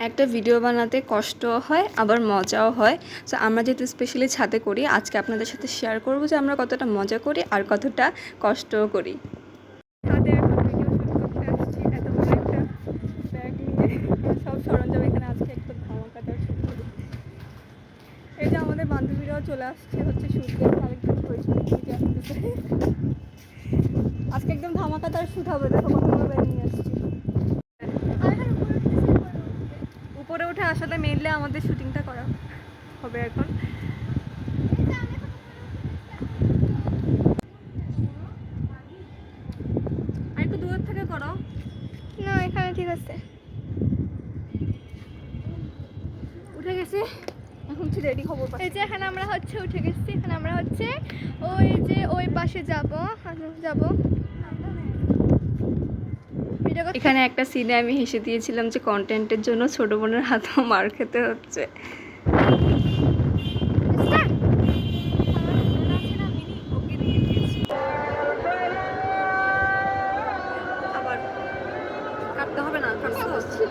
একটা ভিডিও বানাতে কষ্টও হয় আবার মজাও হয়। সো আমরা যেহেতু স্পেশালি ছাদে করি, আজকে আপনাদের সাথে শেয়ার করব যে আমরা কতটা মজা করি আর কতটা কষ্টও করি। ছাদে এখন ভিডিও শুট করতে আসছি এত বড় একটা ব্যাগ নিয়ে, সব সরঞ্জাম এখানে আজকে একটু ধামাকাদার শুট করি। এই যে আমাদের বান্ধবীরাও চলে আসছে হচ্ছে শুট করতে, আরেকজন পরিচয় আসতেছে। আজকে একদম ধামাকাদার শুট হবে, দেখো কতগুলো ব্যাগ নিয়ে আসছি। উপরে উঠে আসলে মেনলি আমাদের শুটিংটা করা হবে এখন। আর একটু দূর থেকে করো না, এখানে ঠিক আছে। উঠে গেছি, এখন কি রেডি হবো। এই যে এখানে আমরা হচ্ছে উঠে গেছি, এখানে আমরা হচ্ছে ওই যে ওই পাশে যাব। এখানে একটা সিনে আমি হেসে দিয়েছিলাম যে কন্টেন্টের জন্য ছোট বোনের হাতেও মার খেতে হচ্ছে। আবার কাটতে হবে না, কাটতে হচ্ছে।